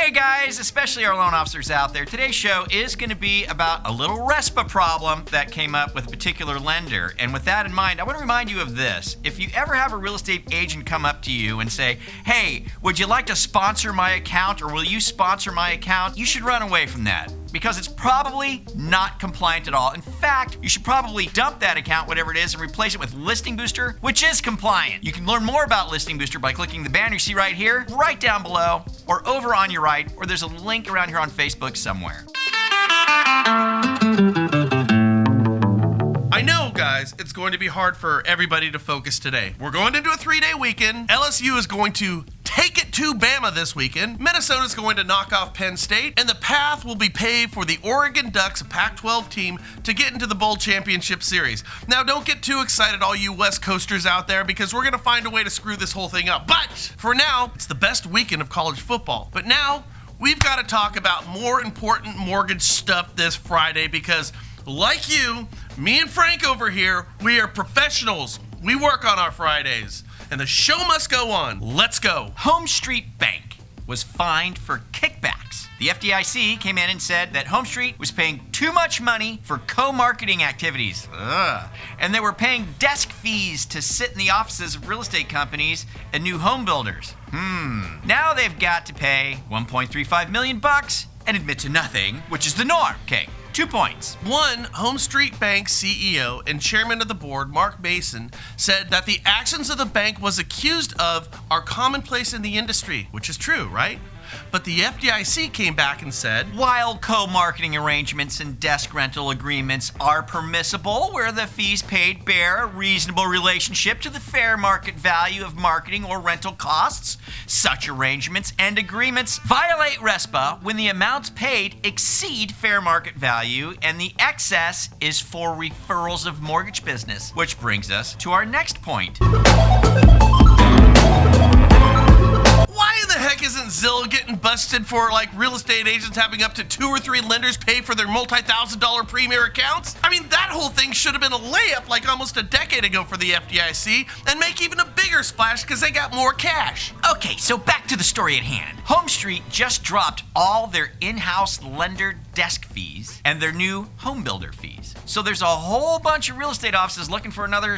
Hey guys, especially our loan officers out there, today's show is going to be about a little RESPA problem that came up with a particular lender. And with that in mind, I want to remind you of this. If you ever have a real estate agent come up to you and say, hey, would you like to sponsor my account, or will you sponsor my account? You should run away from that, because it's probably not compliant at all. In fact, you should probably dump that account, whatever it is, and replace it with Listing Booster, which is compliant. You can learn more about Listing Booster by clicking the banner you see right here, right down below, or over on your right, or there's a link around here on Facebook somewhere. I know, guys, it's going to be hard for everybody to focus today. We're going into a 3-day weekend. LSU is going to take it to Bama this weekend. Minnesota's going to knock off Penn State, and the path will be paved for the Oregon Ducks, a Pac-12 team, to get into the Bowl Championship Series. Now, don't get too excited, all you West Coasters out there, because we're going to find a way to screw this whole thing up. But for now, it's the best weekend of college football. But now, we've got to talk about more important mortgage stuff this Friday, because like you, me and Frank over here, we are professionals. We work on our Fridays. And the show must go on. Let's go. Home Street Bank was fined for kickbacks. The FDIC came in and said that Home Street was paying too much money for co-marketing activities. And they were paying desk fees to sit in the offices of real estate companies and new home builders. Now they've got to pay $1.35 million and admit to nothing, which is the norm. Okay. 2 points. One, Home Street Bank CEO and chairman of the board, Mark Mason, said that the actions of the bank was accused of are commonplace in the industry, which is true, right? But the FDIC came back and said, while co-marketing arrangements and desk rental agreements are permissible where the fees paid bear a reasonable relationship to the fair market value of marketing or rental costs, such arrangements and agreements violate RESPA when the amounts paid exceed fair market value and the excess is for referrals of mortgage business. Which brings us to our next point. Why in the heck isn't Zillow getting busted for real estate agents having up to 2 or 3 lenders pay for their multi-$1,000 premier accounts? I mean, that whole thing should have been a layup almost a decade ago for the FDIC and make even a bigger splash because they got more cash. Okay, so back to the story at hand. Home Street just dropped all their in-house lender desk fees and their new home builder fees. So there's a whole bunch of real estate offices looking for another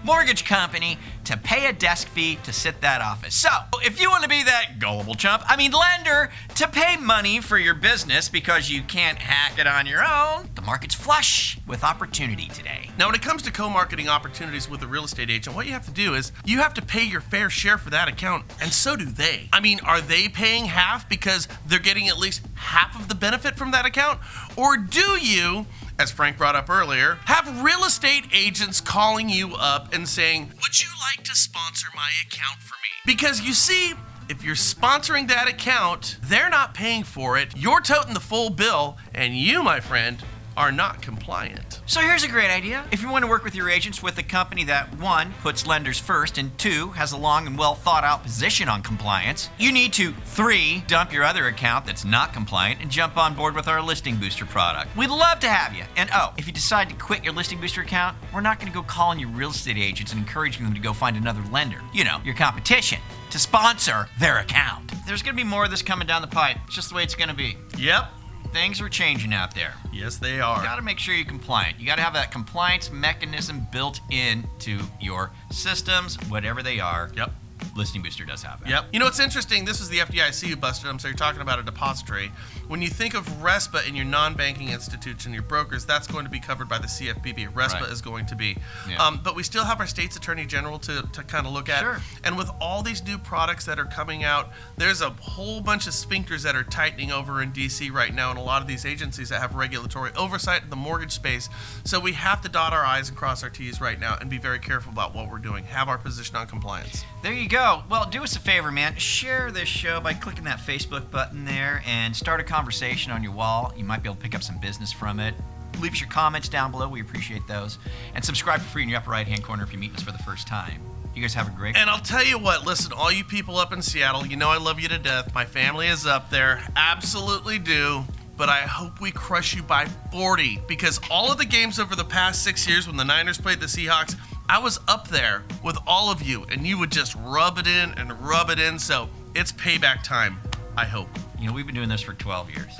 mortgage company to pay a desk fee to sit that office. So if you want to be that gullible lender, to pay money for your business because you can't hack it on your own, the market's flush with opportunity today. Now, when it comes to co-marketing opportunities with a real estate agent, what you have to do is you have to pay your fair share for that account, and so do they. I mean, are they paying half because they're getting at least half of the benefit from that account? Or do you, as Frank brought up earlier, have real estate agents calling you up and saying, would you like to sponsor my account for me? Because you see, if you're sponsoring that account, they're not paying for it, you're toting the full bill, and you, my friend, are not compliant. So here's a great idea. If you want to work with your agents with a company that 1, puts lenders first, and 2, has a long and well thought out position on compliance, you need to 3, dump your other account that's not compliant and jump on board with our Listing Booster product. We'd love to have you. And if you decide to quit your Listing Booster account, we're not going to go calling your real estate agents and encouraging them to go find another lender, your competition, to sponsor their account. There's going to be more of this coming down the pipe. It's just the way it's going to be. Yep. Things are changing out there. Yes, they are. You got to make sure you're compliant. You got to have that compliance mechanism built into your systems, whatever they are. Yep. Listing Booster does have that. Yep. You know what's interesting? This is the FDIC who busted them, so you're talking about a depository. When you think of RESPA in your non-banking institution, your brokers, that's going to be covered by the CFPB. RESPA is going to be. Yeah. But we still have our state's attorney general to kind of look at. Sure. And with all these new products that are coming out, there's a whole bunch of sphincters that are tightening over in D.C. right now, and a lot of these agencies that have regulatory oversight in the mortgage space. So we have to dot our I's and cross our T's right now and be very careful about what we're doing. Have our position on compliance. There you go. Well, do us a favor, man. Share this show by clicking that Facebook button there and start a conversation on your wall. You might be able to pick up some business from it. Leave us your comments down below. We appreciate those. And subscribe for free in your upper right-hand corner if you're meeting us for the first time. You guys have a great And I'll tell you what, listen, all you people up in Seattle, you know I love you to death. My family is up there. Absolutely do. But I hope we crush you by 40, because all of the games over the past 6 years when the Niners played the Seahawks, I was up there with all of you, and you would just rub it in and rub it in. So it's payback time. I hope. You know, we've been doing this for 12 years.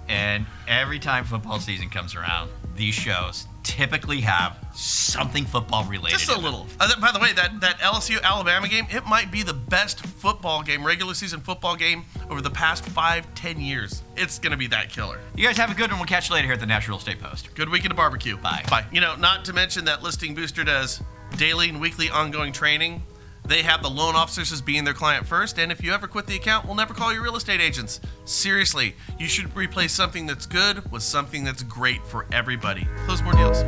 And every time football season comes around, these shows typically have something football related. Just a little. By the way, that LSU-Alabama game, it might be the best football game, regular season football game over the past 5-10 years. It's going to be that killer. You guys have a good one. We'll catch you later here at the Natural Real Estate Post. Good weekend of barbecue. Bye. Bye. You know, not to mention that Listing Booster does daily and weekly ongoing training. They have the loan officers as being their client first, and if you ever quit the account, we'll never call you real estate agents. Seriously, you should replace something that's good with something that's great for everybody. Close more deals.